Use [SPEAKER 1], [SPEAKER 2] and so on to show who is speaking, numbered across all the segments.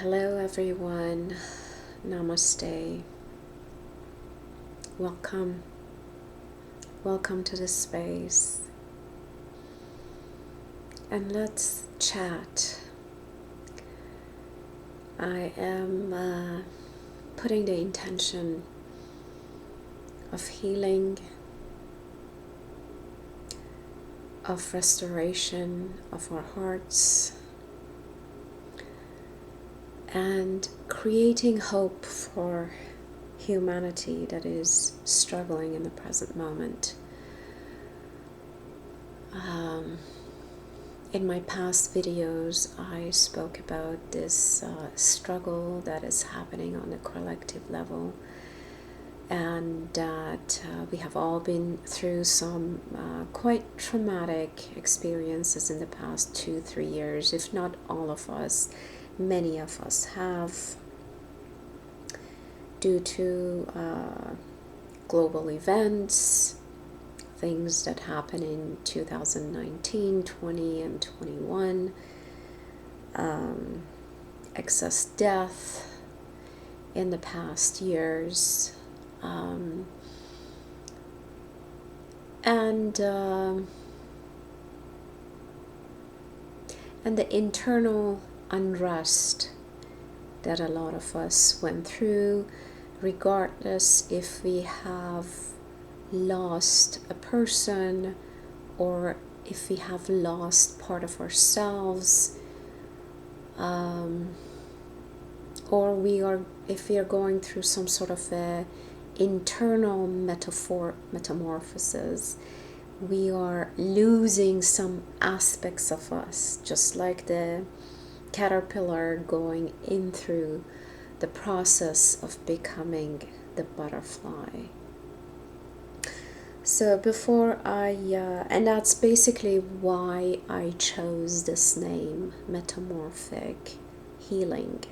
[SPEAKER 1] Hello everyone, Namaste. Welcome to this space, and let's chat. I am putting the intention of healing, of restoration of our hearts, and creating hope for humanity that is struggling in the present moment. In my past videos, I spoke about this struggle that is happening on the collective level, and that we have all been through some quite traumatic experiences in the past 2-3 years, if not all of us. Many of us have, due to global events, things that happened in 2019, 20, and 21, excess death in the past years, and the internal unrest that a lot of us went through, regardless if we have lost a person or if we have lost part of ourselves, or if we are going through some sort of a internal metamorphosis. We are losing some aspects of us, just like the caterpillar going in through the process of becoming the butterfly. So before and that's basically why I chose this name, metamorphic healing.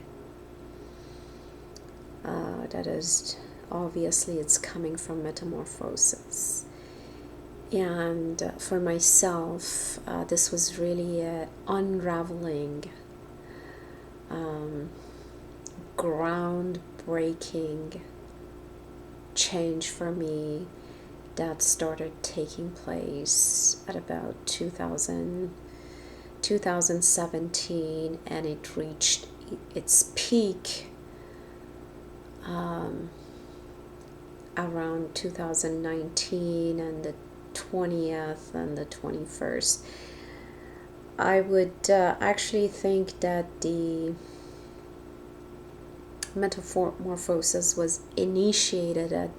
[SPEAKER 1] That is, obviously it's coming from metamorphosis. And for myself, this was really an unraveling, groundbreaking change for me that started taking place at about 2017, and it reached its peak around 2019 and the 20th and the 21st. I would actually think that the metamorphosis was initiated at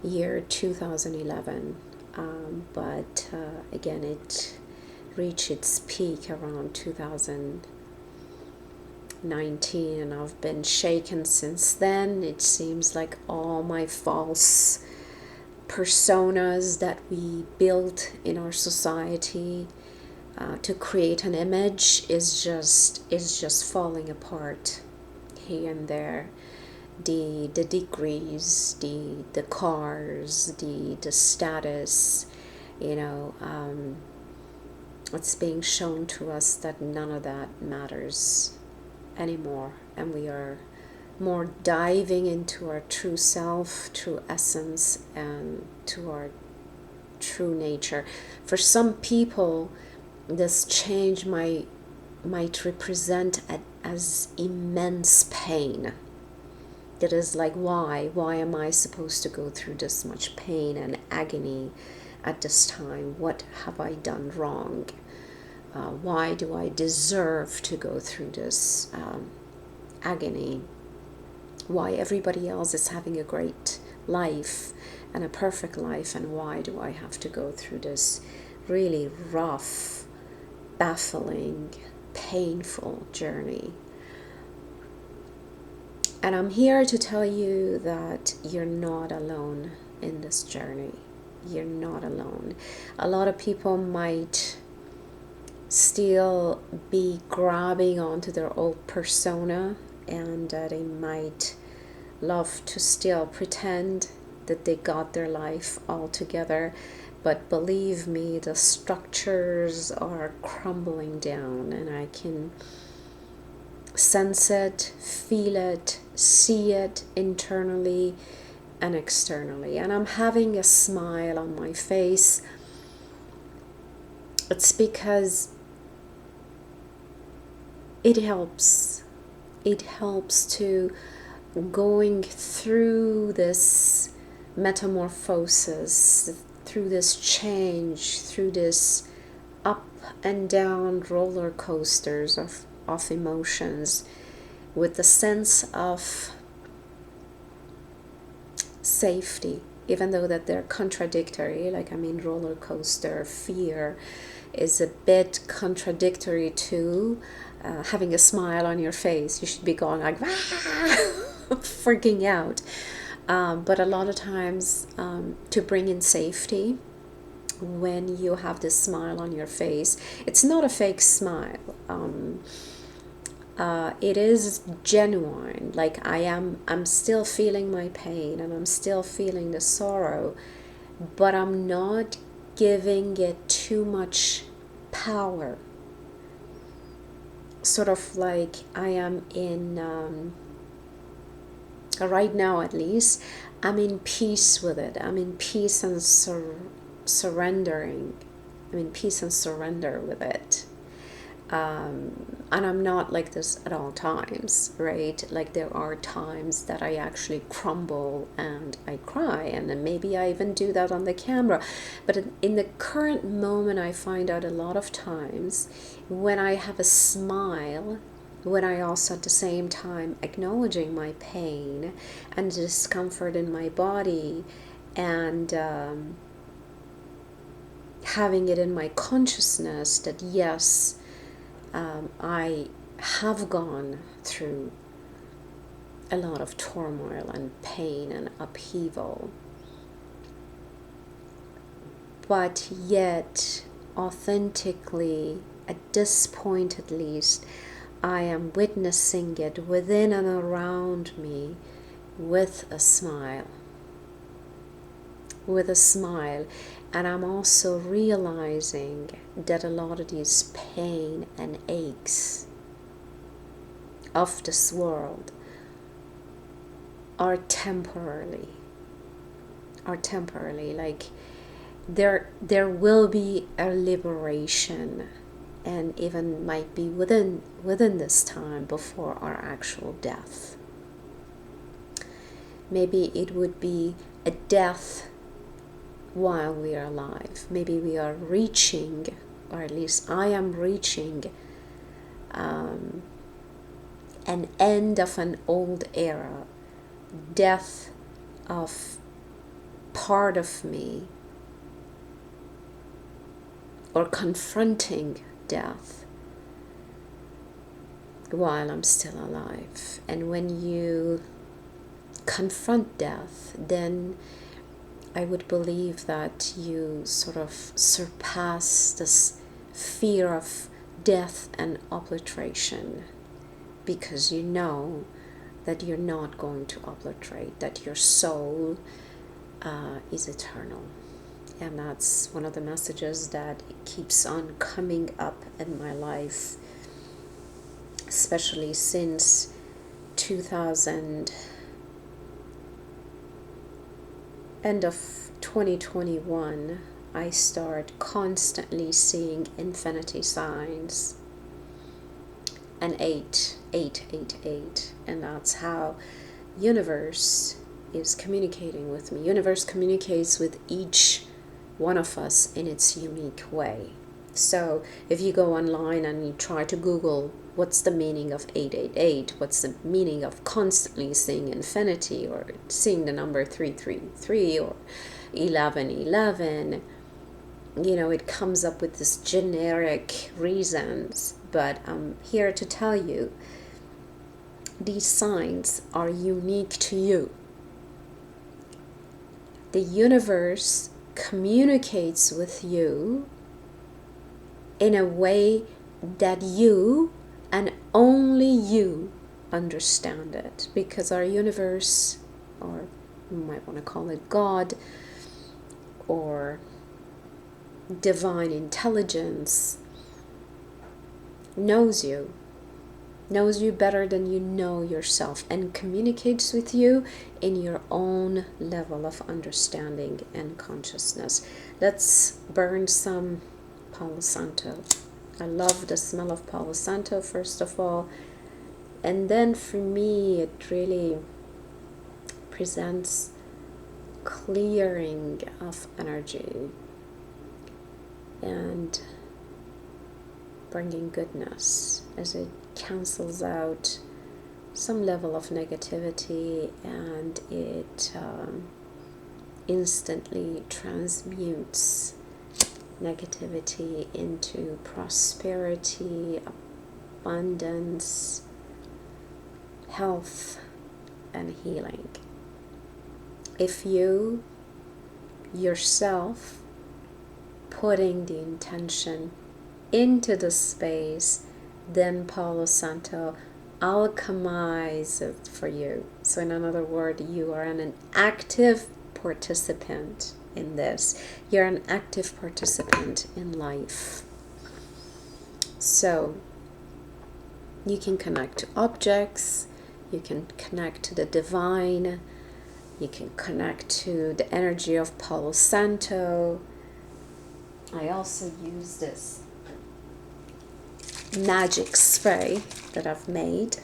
[SPEAKER 1] year 2011, but again it reached its peak around 2019, and I've been shaken since then. It seems like all my false personas that we built in our society to create an image is just falling apart here and there. The degrees, the cars, the status, it's being shown to us that none of that matters anymore, and we are more diving into our true self, true essence, and to our true nature. For some people, this change might represent as immense pain. That is like, why am I supposed to go through this much pain and agony at this time? What have I done wrong? Why do I deserve to go through this agony? Why everybody else is having a great life and a perfect life, and why do I have to go through this really rough, baffling, painful journey? And I'm here to tell you that you're not alone in this journey. You're not alone. A lot of people might still be grabbing onto their old persona, and they might love to still pretend that they got their life all together. But believe me, the structures are crumbling down, and I can sense it, feel it, see it internally and externally. And I'm having a smile on my face. It's because it helps. It helps to going through this metamorphosis, through this change, through this up and down roller coasters of emotions, with the sense of safety, even though that they're contradictory. Like, I mean, roller coaster fear is a bit contradictory to having a smile on your face. You should be going like freaking out, but a lot of times to bring in safety, when you have this smile on your face, it's not a fake smile. It is genuine. Like, I'm still feeling my pain and I'm still feeling the sorrow, but I'm not giving it too much power. Sort of like I am in, right now at least, I'm in peace with it. I'm in peace and surrendering. I'm in peace and surrender with it. And I'm not like this at all times, right? Like, there are times that I actually crumble and I cry, and then maybe I even do that on the camera. But in the current moment, I find out a lot of times when I have a smile, when I also at the same time acknowledging my pain and discomfort in my body, and having it in my consciousness that yes, I have gone through a lot of turmoil and pain and upheaval, but yet authentically, at this point at least, I am witnessing it within and around me with a smile. With a smile. And I'm also realizing that a lot of these pain and aches of this world are temporarily. Like, there will be a liberation, and even might be within this time before our actual death. Maybe it would be a death while we are alive. Maybe we are reaching, or at least I am reaching, an end of an old era, death of part of me, or confronting death while I'm still alive. And when you confront death, then I would believe that you sort of surpass this fear of death and obliteration, because you know that you're not going to obliterate, that your soul is eternal. And that's one of the messages that keeps on coming up in my life, especially since 2000, end of 2021, I start constantly seeing infinity signs, and 8, and that's how universe is communicating with me. Universe communicates with each one of us in its unique way. So if you go online and you try to Google what's the meaning of 888, what's the meaning of constantly seeing infinity, or seeing the number 333 or 1111, you know, it comes up with this generic reasons. But I'm here to tell you, these signs are unique to you. The universe communicates with you in a way that you and only you understand it, because our universe, or you might want to call it God, or divine intelligence, knows you. knows you better than you know yourself, and communicates with you in your own level of understanding and consciousness. Let's burn some Palo Santo. I love the smell of Palo Santo, first of all. And then for me, it really presents clearing of energy and bringing goodness as it cancels out some level of negativity, and it instantly transmutes negativity into prosperity, abundance, health, and healing. If you yourself putting the intention into the space, then Palo Santo alchemize it for you. So in another word, you are an active participant in this. You're an active participant in life. So you can connect to objects, you can connect to the divine, you can connect to the energy of Palo Santo. I also use this magic spray that I've made.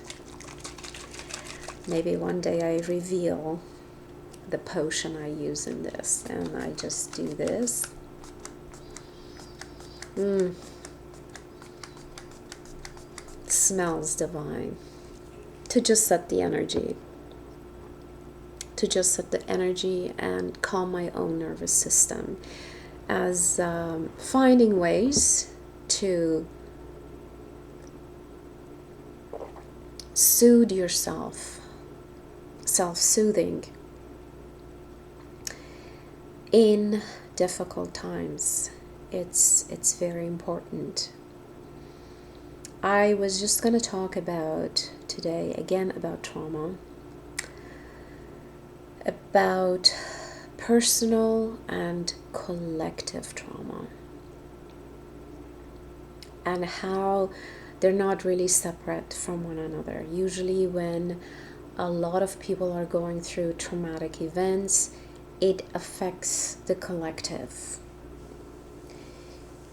[SPEAKER 1] Maybe one day I reveal the potion I use in this, and I just do this. It smells divine. To just set the energy. To just set the energy and calm my own nervous system. As finding ways to soothe yourself, self-soothing in difficult times. It's very important. I was just going to talk about today again about trauma, about personal and collective trauma, and how they're not really separate from one another. Usually when a lot of people are going through traumatic events, it affects the collective.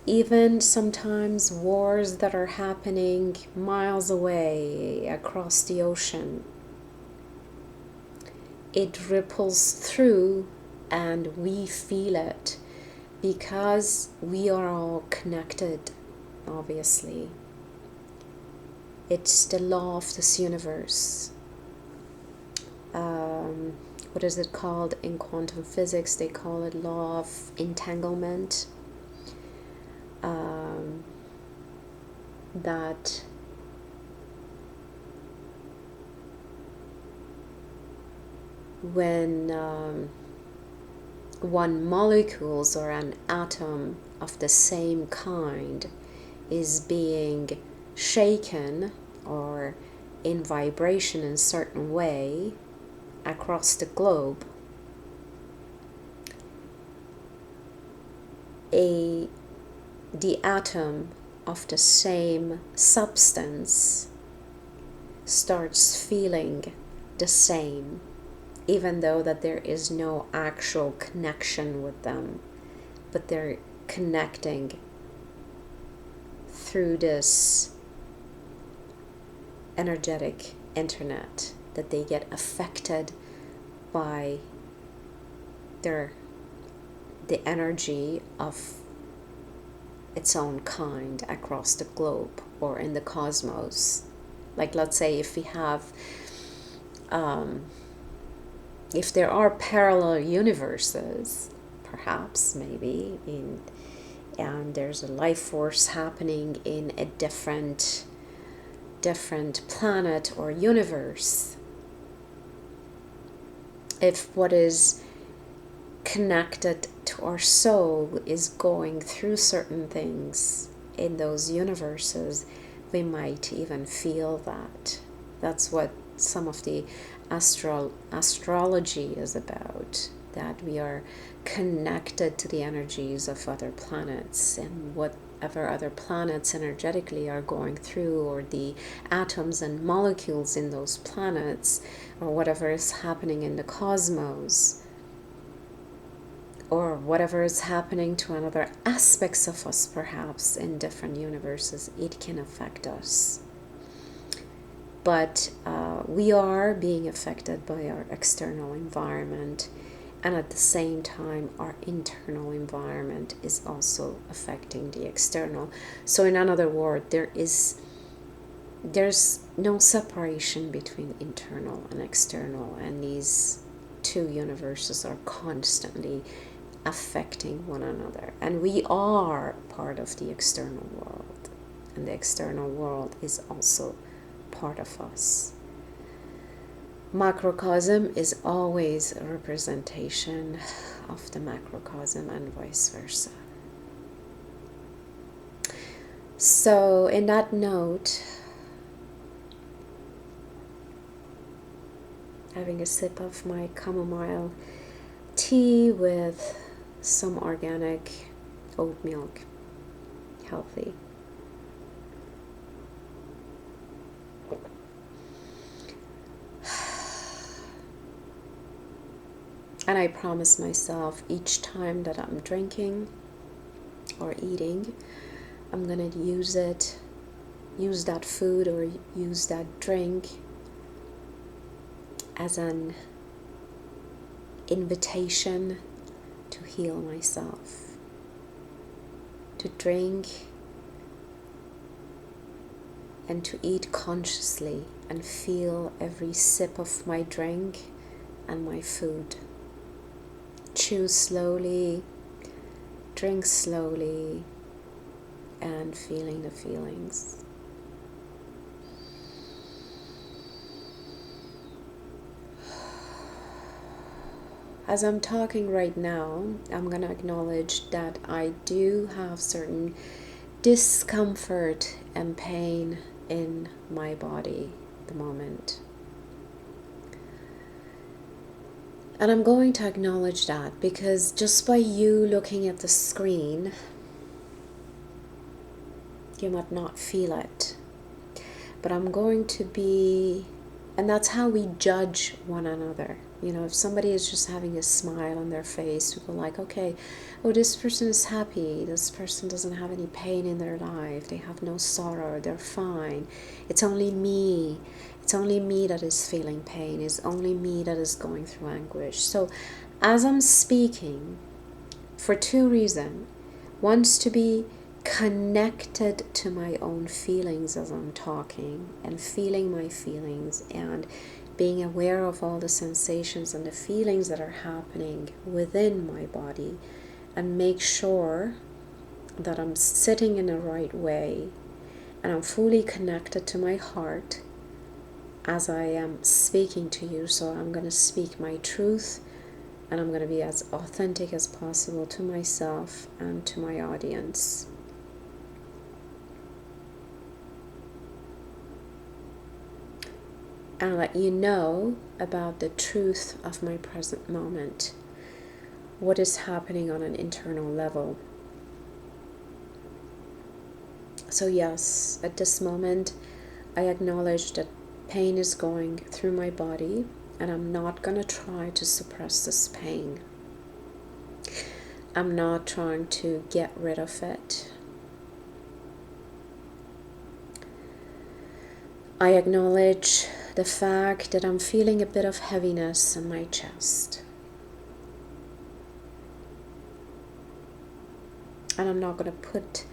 [SPEAKER 1] Even sometimes wars that are happening miles away across the ocean, it ripples through and we feel it because we are all connected, obviously. It's the law of this universe. What is it called in quantum physics? They call it law of entanglement. That when one molecules or an atom of the same kind is being shaken or in vibration in a certain way across the globe, the atom of the same substance starts feeling the same, even though that there is no actual connection with them, but they're connecting through this energetic internet, that they get affected by the energy of its own kind across the globe or in the cosmos. Like, let's say if we have if there are parallel universes, perhaps, maybe, and there's a life force happening in a different planet or universe, if what is connected to our soul is going through certain things in those universes, we might even feel that. That's what some of the astrology is about. that we are connected to the energies of other planets, and whatever other planets energetically are going through, or the atoms and molecules in those planets, or whatever is happening in the cosmos, or whatever is happening to another aspects of us perhaps in different universes, it can affect us. But we are being affected by our external environment, and at the same time our internal environment is also affecting the external. So in another word, there's no separation between internal and external, and these two universes are constantly affecting one another, and we are part of the external world, and the external world is also part of us. Macrocosm is always a representation of the macrocosm, and vice versa. So in that note, having a sip of my chamomile tea with some organic oat milk, healthy. And I promise myself each time that I'm drinking or eating, I'm going to use that food or use that drink as an invitation to heal myself, to drink and to eat consciously and feel every sip of my drink and my food. Chew slowly, drink slowly, and feeling the feelings. As I'm talking right now, I'm going to acknowledge that I do have certain discomfort and pain in my body at the moment. And I'm going to acknowledge that because just by you looking at the screen, you might not feel it. But I'm going to be, and that's how we judge one another. You know, if somebody is just having a smile on their face, we go like, okay, oh, this person is happy. This person doesn't have any pain in their life. They have no sorrow. They're fine. It's only me. It's only me that is feeling pain. It's only me that is going through anguish. So as I'm speaking, for two reasons, one's to be connected to my own feelings as I'm talking and feeling my feelings and being aware of all the sensations and the feelings that are happening within my body, and make sure that I'm sitting in the right way and I'm fully connected to my heart as I am speaking to you. So I'm going to speak my truth, and I'm going to be as authentic as possible to myself and to my audience. And let you know about the truth of my present moment, what is happening on an internal level. So yes, at this moment, I acknowledge that pain is going through my body, and I'm not going to try to suppress this pain. I'm not trying to get rid of it. I acknowledge the fact that I'm feeling a bit of heaviness in my chest. And I'm not going to put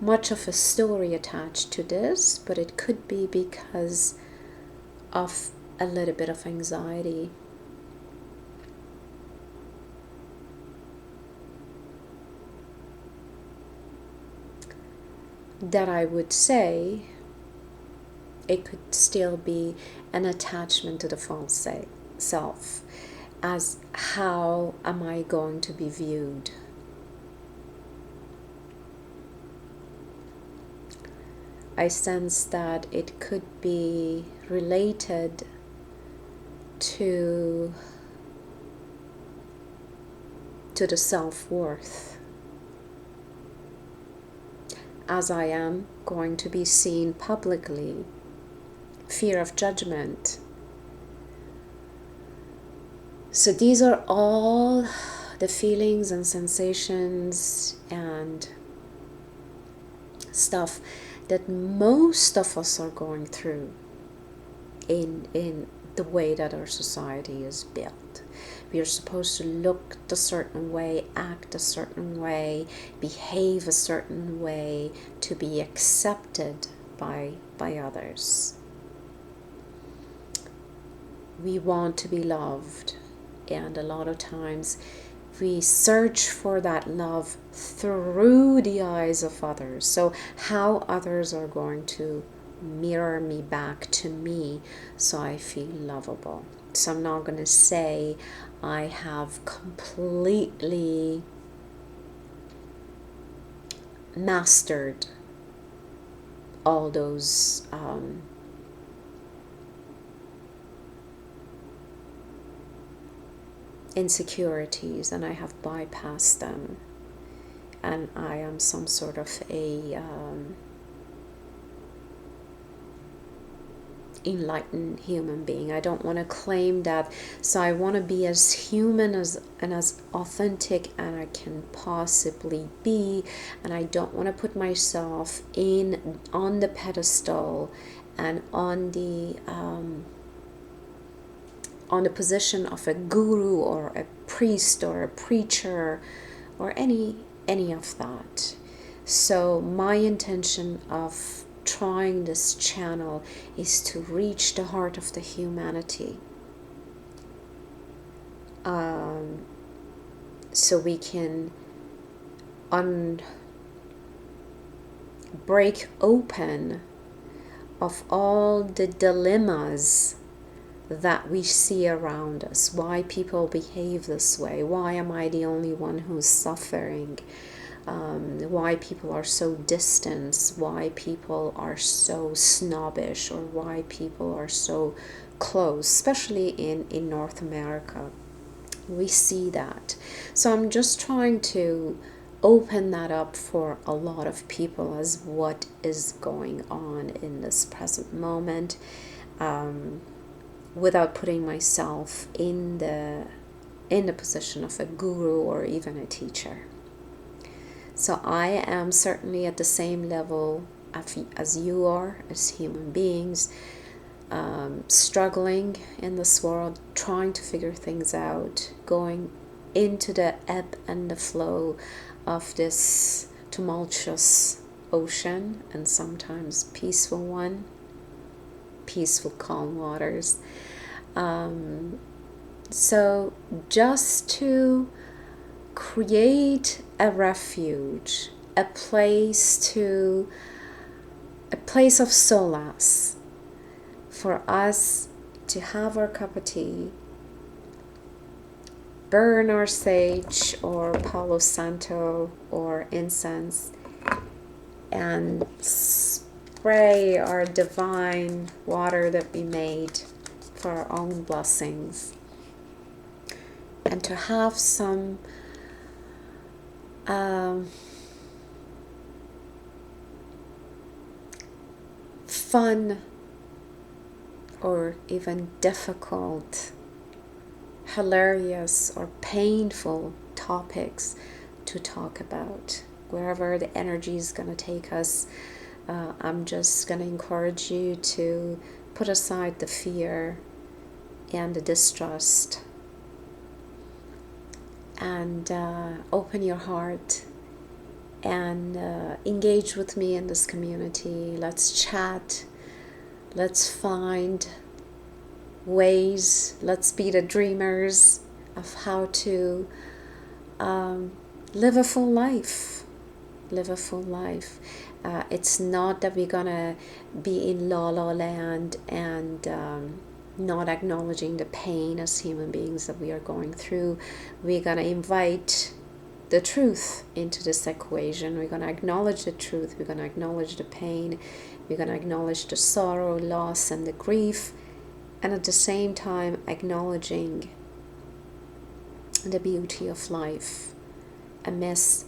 [SPEAKER 1] much of a story attached to this, but it could be because of a little bit of anxiety. That I would say it could still be an attachment to the false self, as how am I going to be viewed? I sense that it could be related to to the self-worth, as I am going to be seen publicly, fear of judgment. So these are all the feelings and sensations and stuff that most of us are going through in the way that our society is built. We are supposed to look a certain way, act a certain way, behave a certain way to be accepted by others. We want to be loved, and a lot of times we search for that love through the eyes of others. So how others are going to mirror me back to me so I feel lovable. So I'm not going to say I have completely mastered all those insecurities and I have bypassed them and I am some sort of a enlightened human being. I don't want to claim that, so I want to be as human as and as authentic as I can possibly be, and I don't want to put myself on the pedestal and on the position of a guru or a priest or a preacher or any of that. So my intention of trying this channel is to reach the heart of the humanity, so we can break open of all the dilemmas that we see around us. Why people behave this way? Why am I the only one who's suffering? Why people are so distant, why people are so snobbish, or why people are so close, especially in North America. We see that. So I'm just trying to open that up for a lot of people as what is going on in this present moment, without putting myself in the position of a guru or even a teacher. So I am certainly at the same level as you are, as human beings, struggling in this world, trying to figure things out, going into the ebb and the flow of this tumultuous ocean, and sometimes peaceful one, peaceful, calm waters. So just to create a refuge, a place of solace for us to have our cup of tea, burn our sage or Palo Santo or incense, and spray our divine water that we made for our own blessings, and to have some fun or even difficult, hilarious or painful topics to talk about. Wherever the energy is going to take us, I'm just going to encourage you to put aside the fear and the distrust and open your heart and engage with me in this community. Let's chat. Let's find ways. Let's be the dreamers of how to live a full life. Live a full life. It's not that we're gonna be in la la land and not acknowledging the pain as human beings that we are going through. We're gonna invite the truth into this equation. We're gonna acknowledge the truth. We're gonna acknowledge the pain. We're gonna acknowledge the sorrow, loss, and the grief, and at the same time acknowledging the beauty of life amidst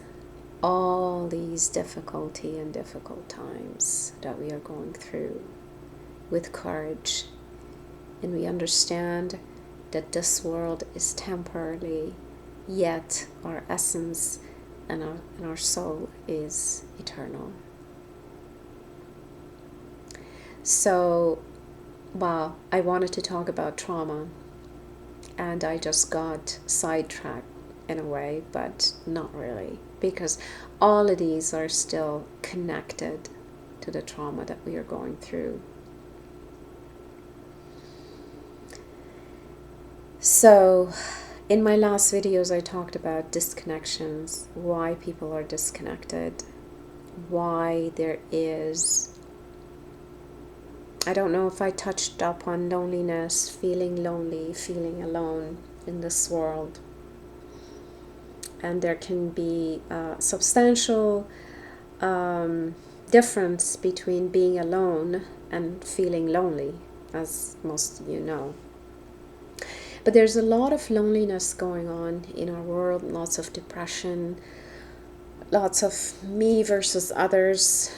[SPEAKER 1] all these difficulty and difficult times that we are going through, with courage. And we understand that this world is temporary, yet our essence and our soul is eternal. So, well, I wanted to talk about trauma, and I just got sidetracked in a way, but not really, because all of these are still connected to the trauma that we are going through. So, in my last videos, I talked about disconnections, why people are disconnected, why there is, I don't know if I touched up on loneliness, feeling lonely, feeling alone in this world. And there can be a substantial difference between being alone and feeling lonely, as most of you know. But there's a lot of loneliness going on in our world, lots of depression, lots of me versus others.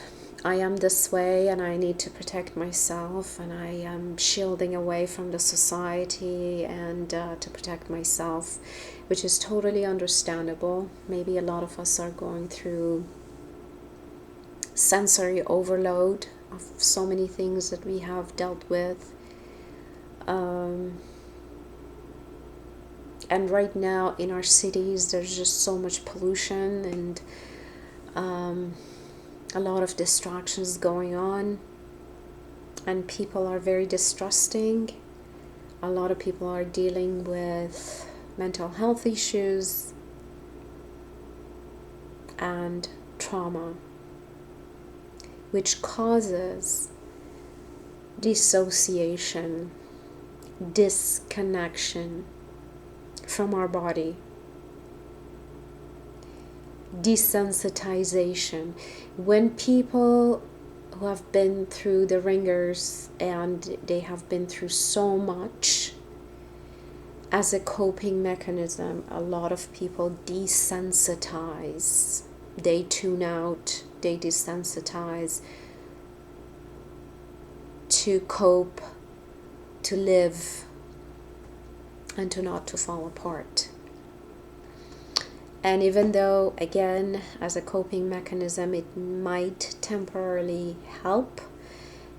[SPEAKER 1] I am this way and I need to protect myself, and I am shielding away from the society and to protect myself, which is totally understandable. Maybe a lot of us are going through sensory overload of so many things that we have dealt with. And right now in our cities, there's just so much pollution and a lot of distractions going on, and people are very distrusting. A lot of people are dealing with mental health issues and trauma, which causes dissociation, disconnection from our body, desensitization. When people who have been through the ringers and they have been through so much, as a coping mechanism, a lot of people desensitize. They tune out, they desensitize to cope, to live, and to not to fall apart. And even though, again, as a coping mechanism, it might temporarily help,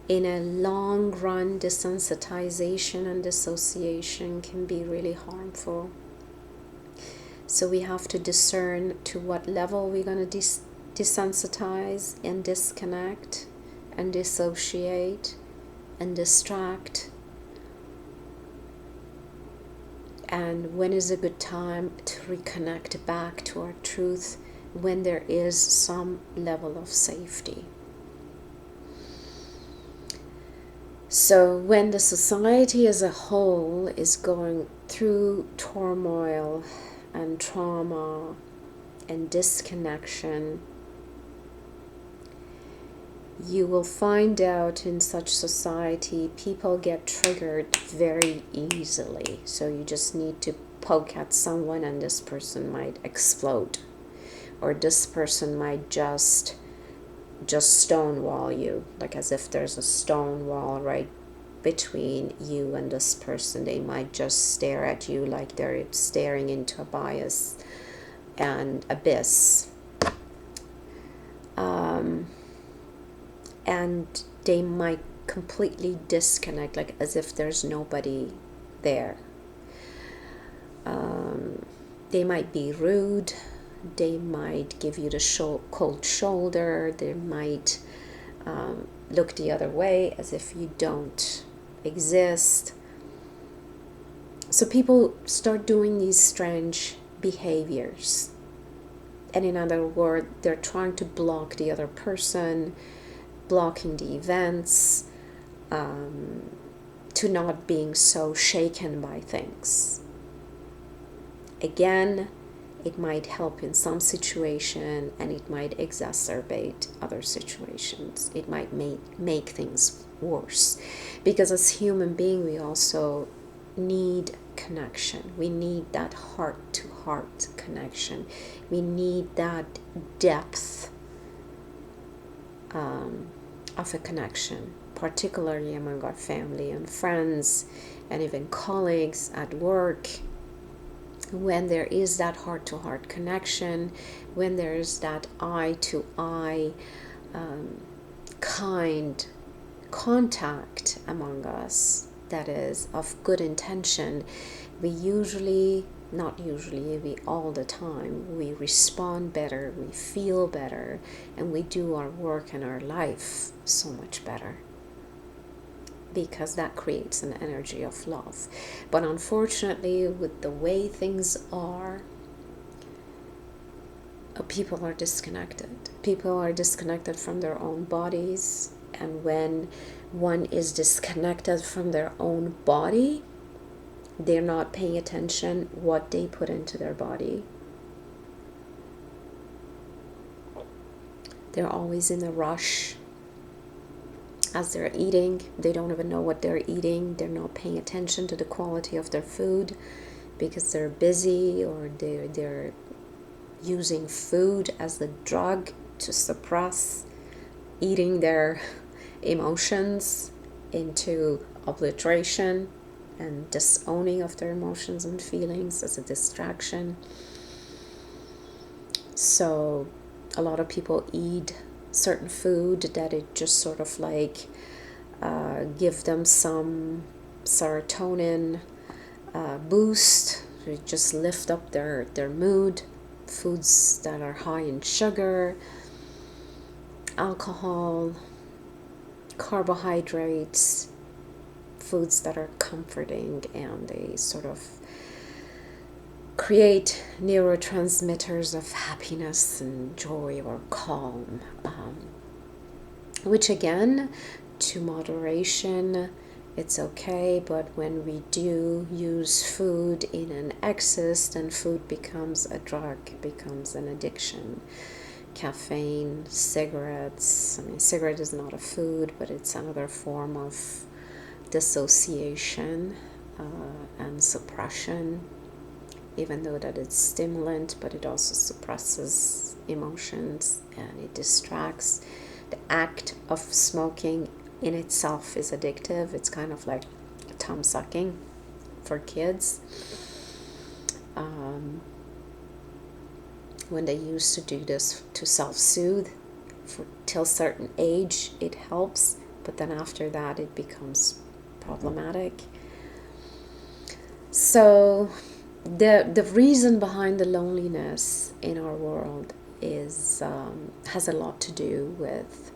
[SPEAKER 1] in a long run, desensitization and dissociation can be really harmful. So we have to discern to what level we're going to desensitize and disconnect and dissociate and distract. And when is a good time to reconnect back to our truth, when there is some level of safety. So when the society as a whole is going through turmoil and trauma and disconnection, you will find out in such society people get triggered very easily. So you just need to poke at someone and this person might explode, or this person might just stonewall you, like as if there's a stone wall right between you and this person. They might just stare at you like they're staring into a bias and abyss. And they might completely disconnect, like as if there's nobody there. They might be rude. They might give you the cold shoulder. They might look the other way as if you don't exist. So people start doing these strange behaviors. And in other words, they're trying to block the other person, blocking the events, to not being so shaken by things. Again, it might help in some situation and it might exacerbate other situations. It might make things worse, because as human beings we also need connection. We need that heart-to-heart connection. We need that depth of a connection, particularly among our family and friends and even colleagues at work. When there is that heart-to-heart connection, when there is that eye-to-eye kind contact among us that is of good intention, we all the time, we respond better, we feel better, and we do our work and our life so much better, because that creates an energy of love. But unfortunately, with the way things are, people are disconnected. People are disconnected from their own bodies, and when one is disconnected from their own body, they're not paying attention what they put into their body. They're always in a rush. As they're eating, they don't even know what they're eating. They're not paying attention to the quality of their food because they're busy, or they're using food as the drug to suppress eating their emotions into obliteration and disowning of their emotions and feelings as a distraction. So a lot of people eat certain food that it just sort of like give them some serotonin boost, to just lift up their mood. Foods that are high in sugar, alcohol, carbohydrates, foods that are comforting, and they sort of create neurotransmitters of happiness and joy or calm, which again, to moderation, it's okay. But when we do use food in an excess, then food becomes a drug, becomes an addiction. Caffeine, cigarettes. I mean, cigarette is not a food, but it's another form of dissociation and suppression, even though that it's stimulant, but it also suppresses emotions and it distracts. The act of smoking in itself is addictive. It's kind of like thumb sucking for kids. When they used to do this to self-soothe till a certain age, it helps, but then after that it becomes problematic. So the reason behind the loneliness in our world is has a lot to do with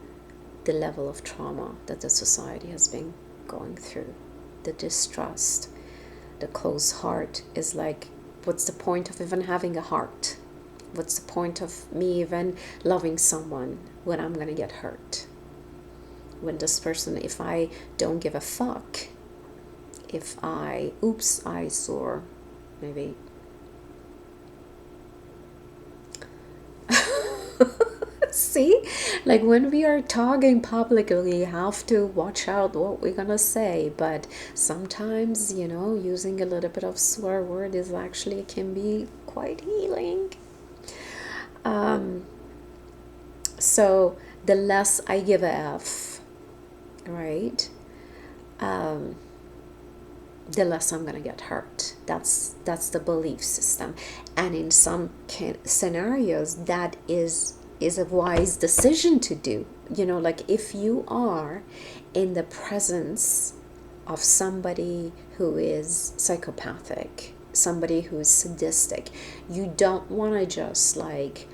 [SPEAKER 1] the level of trauma that the society has been going through. The distrust, the closed heart is like, what's the point of even having a heart? What's the point of me even loving someone when I'm gonna get hurt? When this person, if I don't give a fuck, if I saw maybe see, like when we are talking publicly, we have to watch out what we're gonna say. But sometimes, using a little bit of swear word is actually can be quite healing. So the less I give a F, right, the less I'm gonna get hurt. That's the belief system, and in some scenarios that is a wise decision to do. Like if you are in the presence of somebody who is psychopathic, somebody who is sadistic, you don't want to just like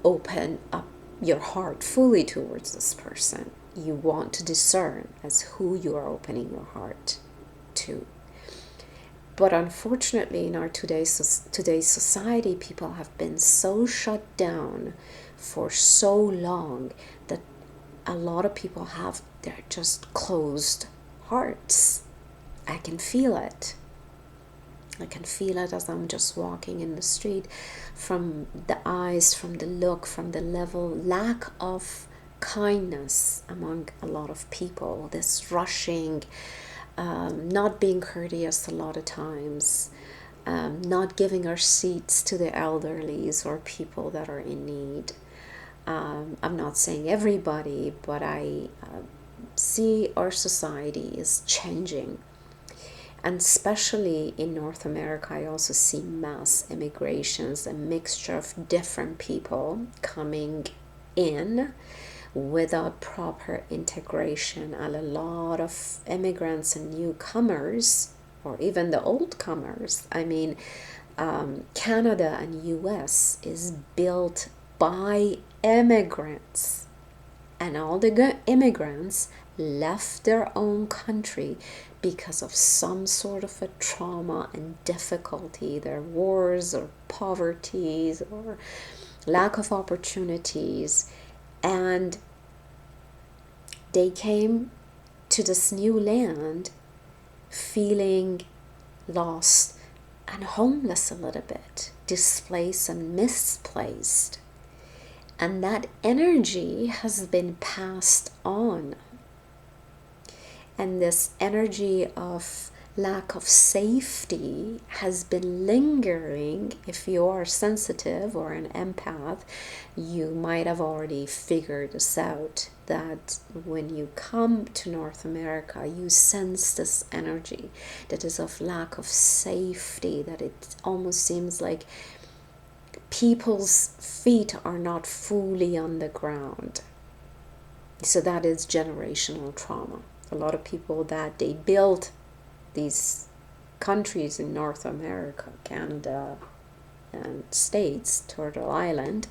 [SPEAKER 1] open up your heart fully towards this person. You want to discern as who you are opening your heart to. But unfortunately, in our today's society, people have been so shut down for so long that a lot of people have they're just closed hearts. I can feel it. I can feel it as I'm just walking in the street, from the eyes, from the look, from the lack of kindness among a lot of people, this rushing not being courteous a lot of times, not giving our seats to the elderlies or people that are in need. I'm not saying everybody, but I see our society is changing. And especially in North America, I also see mass immigrations, a mixture of different people coming in without proper integration, and a lot of immigrants and newcomers, or even the old comers. I mean, Canada and US is built by immigrants, and all the immigrants left their own country because of some sort of a trauma and difficulty, either wars or poverties or lack of opportunities, and they came to this new land feeling lost and homeless a little bit, displaced and misplaced. And that energy has been passed on. And this energy of lack of safety has been lingering. If you are sensitive or an empath, you might have already figured this out, that when you come to North America, you sense this energy that is of lack of safety, that it almost seems like people's feet are not fully on the ground. So that is generational trauma. A lot of people that they built these countries in North America, Canada and States, Turtle Island,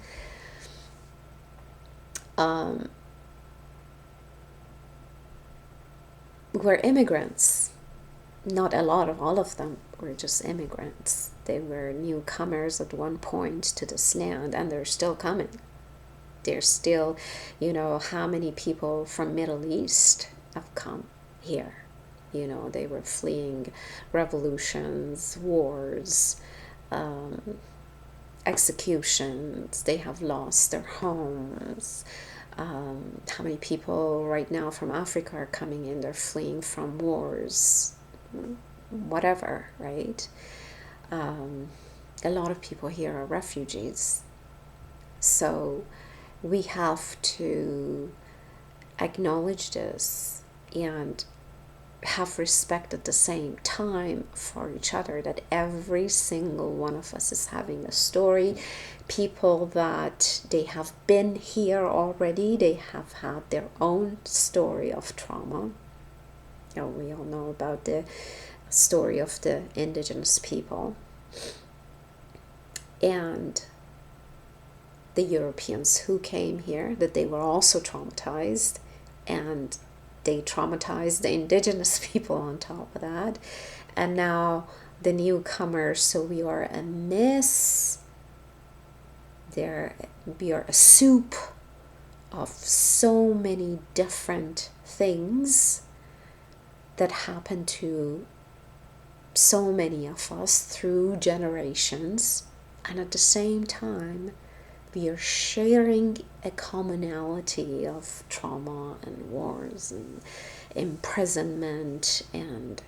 [SPEAKER 1] were immigrants. Not a lot of, all of them were just immigrants. They were newcomers at one point to this land, and they're still coming. There's still, how many people from Middle East have come here? They were fleeing revolutions, wars, executions. They have lost their homes. How many people right now from Africa are coming in? They're fleeing from wars, whatever, right? A lot of people here are refugees. So we have to acknowledge this and have respect at the same time for each other, that every single one of us is having a story. People that they have been here already, they have had their own story of trauma. We all know about the story of the indigenous people and the Europeans who came here, that they were also traumatized, and they traumatized the indigenous people on top of that. And now the newcomers, so we are a mess. We are a soup of so many different things that happen to so many of us through generations. And at the same time, we are sharing a commonality of trauma and wars and imprisonment and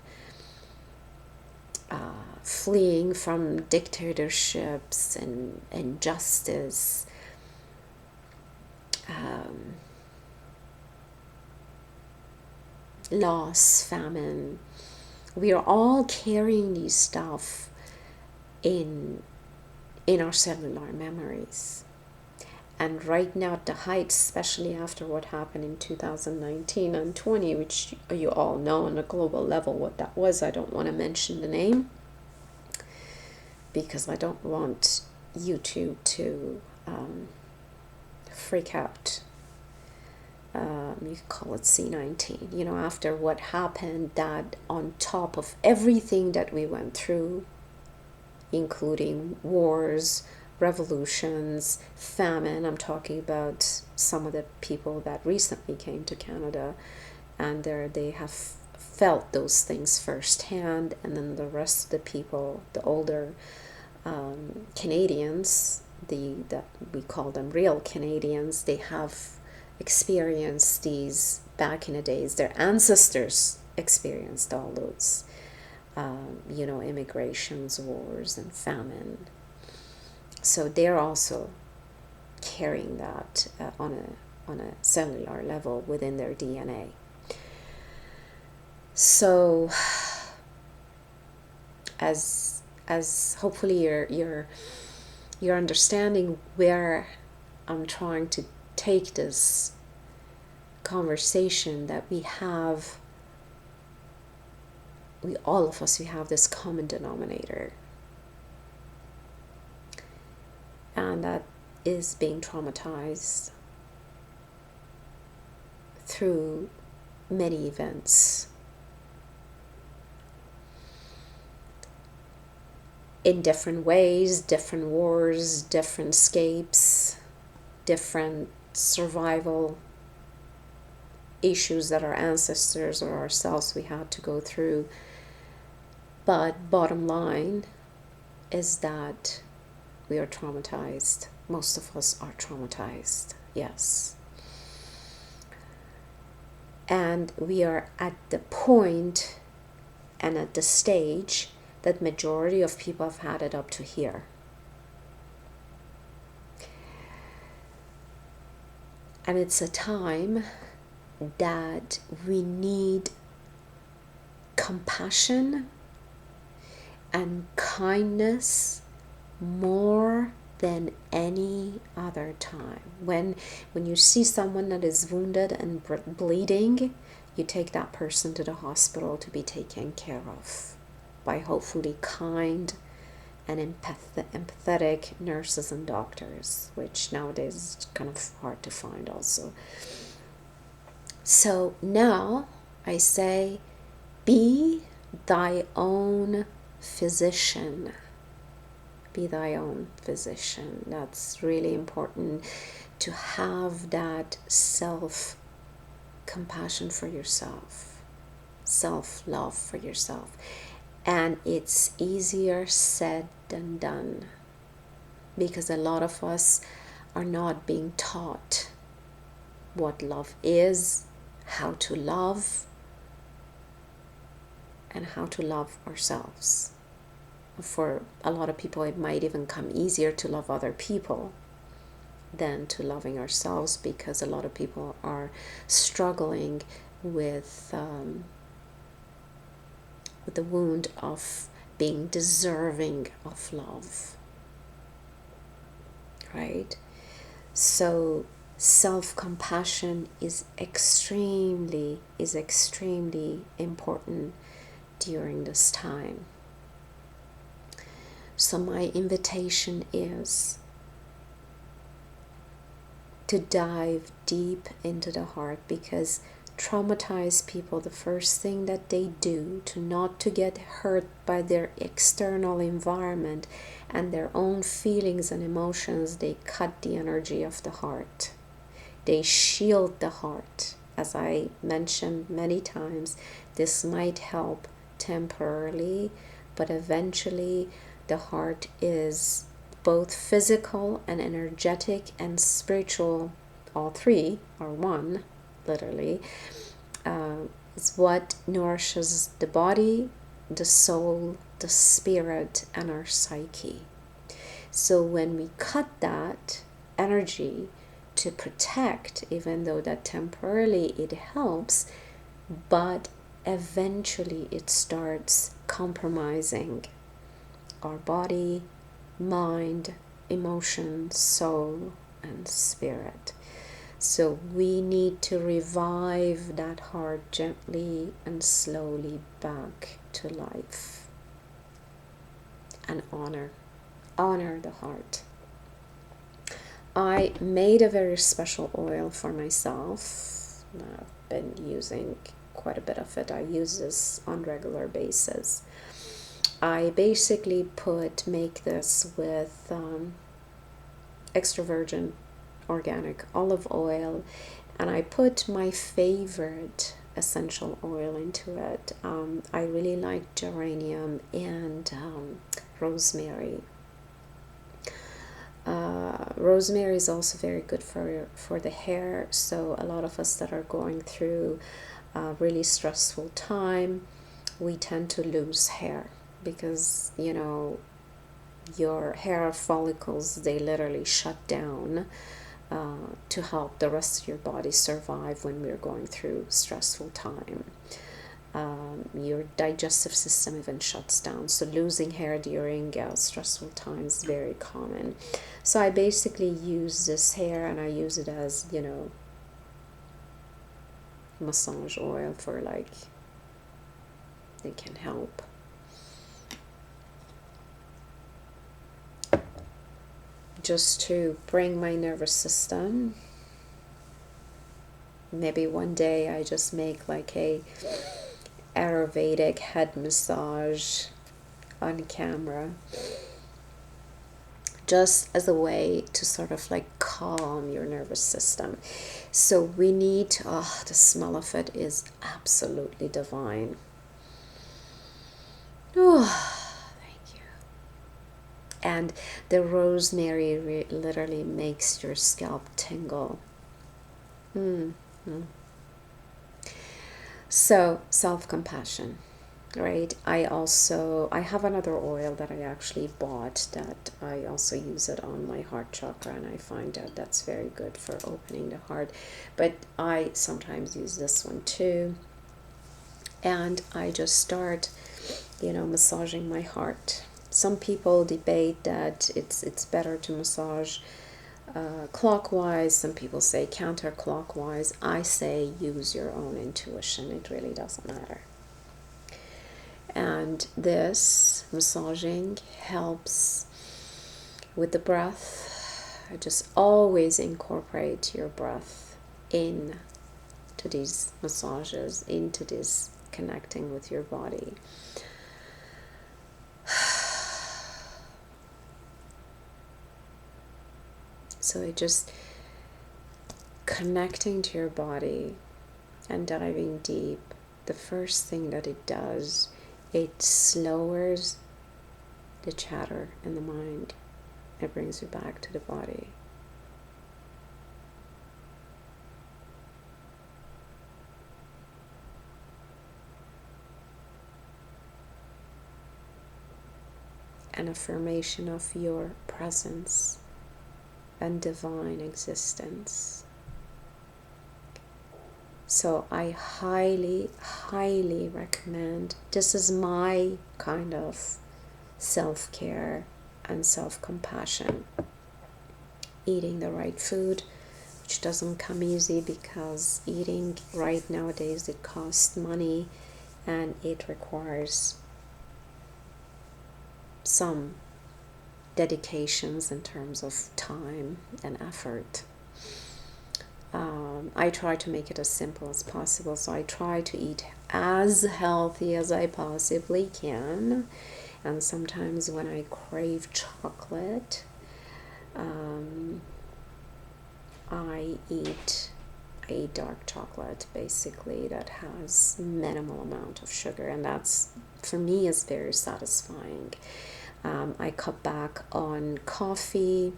[SPEAKER 1] fleeing from dictatorships and injustice, loss, famine. We are all carrying these stuff in our cellular memories. And right now at the height, especially after what happened in 2019 and 20, which you all know on a global level what that was. I don't want to mention the name because I don't want YouTube to freak out. You can call it C19. After what happened, that on top of everything that we went through, including wars, revolutions, famine. I'm talking about some of the people that recently came to Canada, and they have felt those things firsthand. And then the rest of the people, the older Canadians, that we call them real Canadians, they have experienced these back in the days. Their ancestors experienced all those, immigrations, wars, and famine. So they're also carrying that on a cellular level within their DNA. So as hopefully you're understanding where I'm trying to take this conversation, that we all of us have this common denominator, and that is being traumatized through many events in different ways, different wars, different escapes, different survival issues that our ancestors or ourselves we had to go through. But bottom line is that we are traumatized. Most of us are traumatized, yes. And we are at the point and at the stage that majority of people have had it up to here. And it's a time that we need compassion and kindness more than any other time. When you see someone that is wounded and bleeding, you take that person to the hospital to be taken care of by hopefully kind and empathetic nurses and doctors, which nowadays is kind of hard to find also. So now I say, be thy own physician. Be thy own physician. That's really important, to have that self-compassion for yourself, self-love for yourself. And it's easier said than done, because a lot of us are not being taught what love is, how to love, and how to love ourselves. For a lot of people, it might even come easier to love other people than to loving ourselves, because a lot of people are struggling with the wound of being deserving of love, right? So self-compassion is extremely important during this time. So my invitation is to dive deep into the heart, because traumatized people, the first thing that they do not to get hurt by their external environment and their own feelings and emotions, they cut the energy of the heart. They shield the heart. As I mentioned many times, this might help temporarily, but eventually the heart is both physical and energetic and spiritual. All three are one, literally. It's what nourishes the body, the soul, the spirit, and our psyche. So when we cut that energy to protect, even though that temporarily it helps, but eventually it starts compromising our body, mind, emotion, soul, and spirit. So we need to revive that heart gently and slowly back to life, and honor the heart. I made a very special oil for myself. I've been using quite a bit of it. I use this on a regular basis. I basically make this with extra virgin organic olive oil, and I put my favorite essential oil into it. I really like geranium and rosemary. Rosemary is also very good for the hair. So a lot of us that are going through a really stressful time, we tend to lose hair because, you know, your hair follicles, they literally shut down to help the rest of your body survive when we're going through stressful time. Your digestive system even shuts down. So losing hair during stressful times is very common. So I basically use this hair, and I use it as, you know, massage oil for, like, it can help. Just to bring my nervous system. Maybe one day I just make like a Ayurvedic head massage on camera, just as a way to sort of like calm your nervous system. So we need, oh, the smell of it is absolutely divine. Oh, thank you. And the rosemary literally makes your scalp tingle. So self-compassion, right? I have another oil that I actually bought that I also use it on my heart chakra, and I find out that's very good for opening the heart. But I sometimes use this one too, and I just start, you know, massaging my heart. Some people debate that it's better to massage clockwise. Some people say counterclockwise. I say use your own intuition. It really doesn't matter. And this massaging helps with the breath. I just always incorporate your breath into these massages, into this connecting with your body. So it just connecting to your body and diving deep. The first thing that it does, it lowers the chatter in the mind. It brings you back to the body. An affirmation of your presence and divine existence. So I highly, highly recommend, this is my kind of self-care and self-compassion. Eating the right food, which doesn't come easy because eating right nowadays, it costs money and it requires some dedications in terms of time and effort. I try to make it as simple as possible, so I try to eat as healthy as I possibly can. And sometimes when I crave chocolate, I eat dark chocolate, basically, that has minimal amount of sugar, and that's, for me, is very satisfying. I cut back on coffee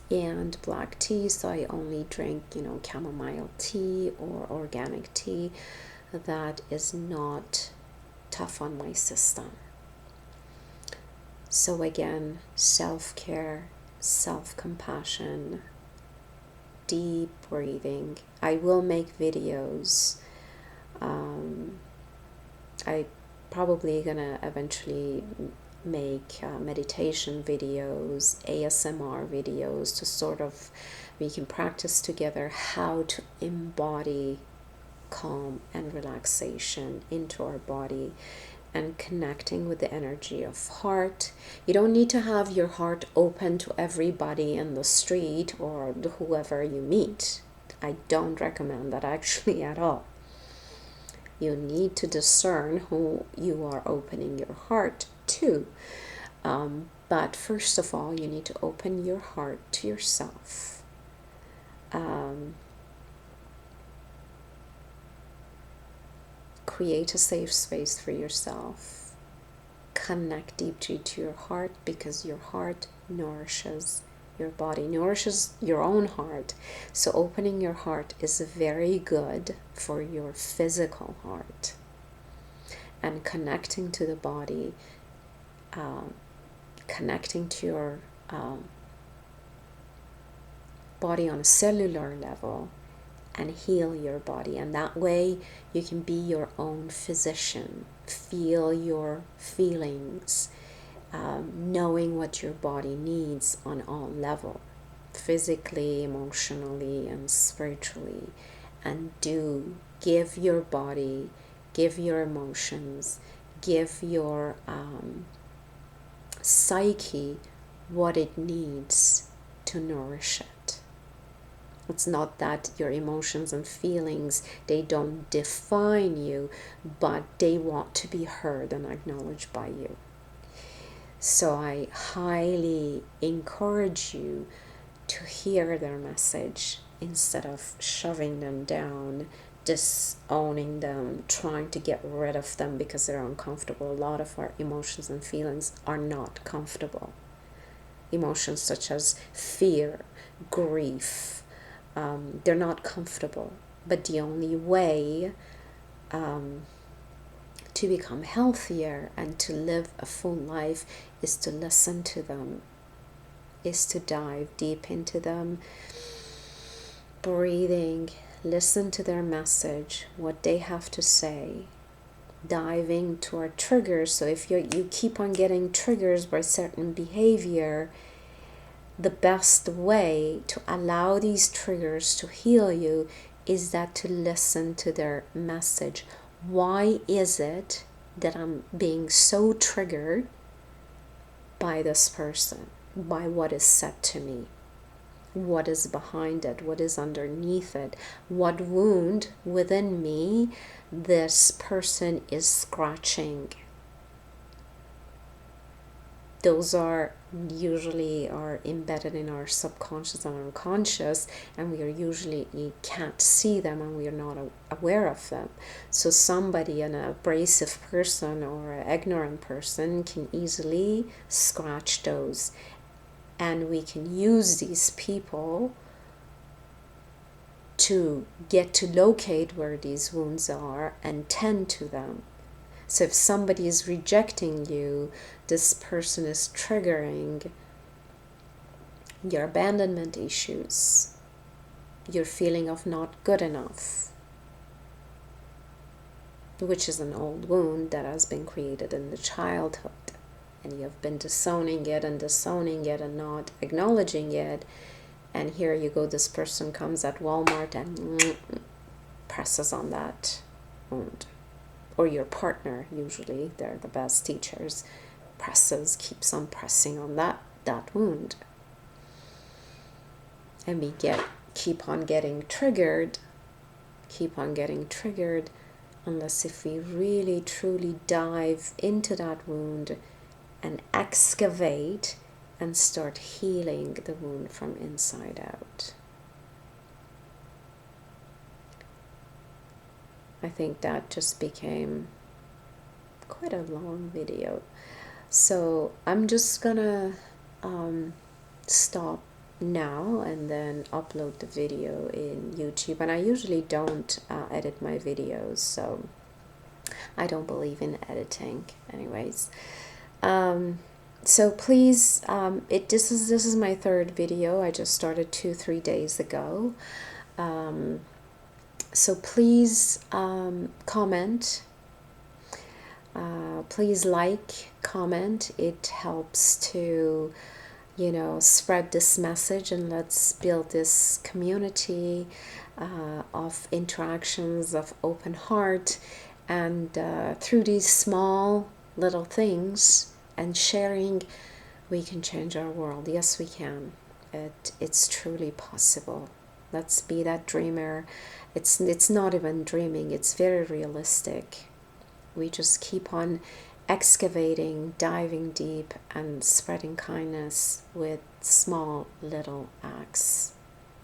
[SPEAKER 1] and black tea, so I only drink, you know, chamomile tea or organic tea that is not tough on my system. So again, self-care, self-compassion, deep breathing. I will make videos. I probably gonna eventually make meditation videos, ASMR videos, to sort of, we can practice together how to embody calm and relaxation into our body and connecting with the energy of heart. You don't need to have your heart open to everybody in the street or whoever you meet. I don't recommend that actually at all. You need to discern who you are opening your heart to. But first of all, you need to open your heart to yourself. Create a safe space for yourself. Connect deeply to your heart, because your heart nourishes your body, nourishes your own heart. So opening your heart is very good for your physical heart. And connecting to the body, connecting to your body on a cellular level, and heal your body. And that way you can be your own physician, feel your feelings, knowing what your body needs on all levels, physically, emotionally, and spiritually. And give your body, give your emotions, give your psyche what it needs to nourish it. It's not that your emotions and feelings, they don't define you, but they want to be heard and acknowledged by you. So I highly encourage you to hear their message instead of shoving them down, disowning them, trying to get rid of them because they're uncomfortable. A lot of our emotions and feelings are not comfortable. Emotions such as fear, grief, they're not comfortable. But the only way to become healthier and to live a full life is to listen to them, is to dive deep into them, breathing, listen to their message, what they have to say, diving to our triggers. So if you keep on getting triggers by certain behavior, the best way to allow these triggers to heal you is that to listen to their message. Why is it that I'm being so triggered by this person, by what is said to me? What is behind it? What is underneath it? What wound within me this person is scratching? Those are usually embedded in our subconscious and unconscious, and you can't see them and we are not aware of them. So somebody, an abrasive person or an ignorant person, can easily scratch those, and we can use these people to get to locate where these wounds are and tend to them. So if somebody is rejecting you, this person is triggering your abandonment issues, your feeling of not good enough, which is an old wound that has been created in the childhood. And you have been disowning it and not acknowledging it. And here you go, this person comes at Walmart and presses on that wound. Or your partner, usually they're the best teachers, keeps on pressing on that wound. And we keep on getting triggered unless if we really truly dive into that wound and excavate and start healing the wound from inside out. I think that just became quite a long video. So I'm just gonna stop now and then upload the video in YouTube. And I usually don't edit my videos, so I don't believe in editing anyways. So please, this is my third video. I just started 2-3 days ago. So please comment, please like, comment. It helps to, spread this message, and let's build this community of interactions, of open heart, and through these small little things and sharing, we can change our world. Yes, we can. It's truly possible. Let's be that dreamer. It's not even dreaming, it's very realistic. We just keep on excavating, diving deep, and spreading kindness with small little acts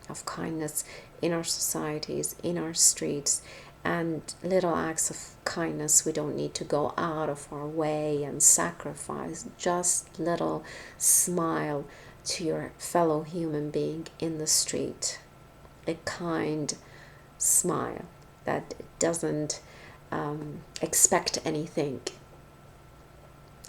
[SPEAKER 1] of kindness in our societies, in our streets, and little acts of kindness. We don't need to go out of our way and sacrifice. Just little smile to your fellow human being in the street, a kind smile that doesn't expect anything,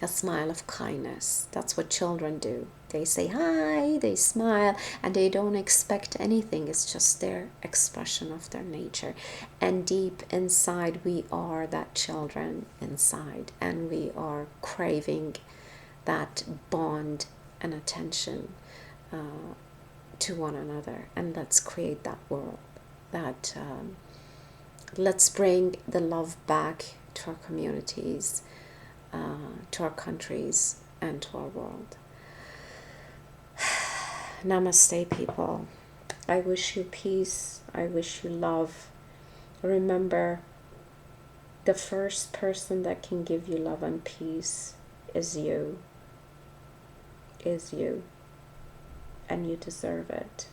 [SPEAKER 1] a smile of kindness. That's what children do. They say hi, they smile, and they don't expect anything. It's just their expression of their nature. And deep inside, we are that children inside, and we are craving that bond and attention to one another. And let's create that world. That let's bring the love back to our communities, to our countries, and to our world. Namaste, people. I wish you peace. I wish you love. Remember, the first person that can give you love and peace is you. Is you. And you deserve it.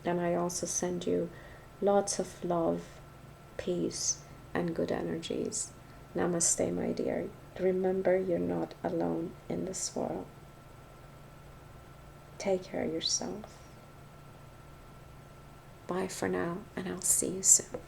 [SPEAKER 1] And I also send you lots of love, peace, and good energies. Namaste, my dear. Remember, you're not alone in this world. Take care of yourself. Bye for now, and I'll see you soon.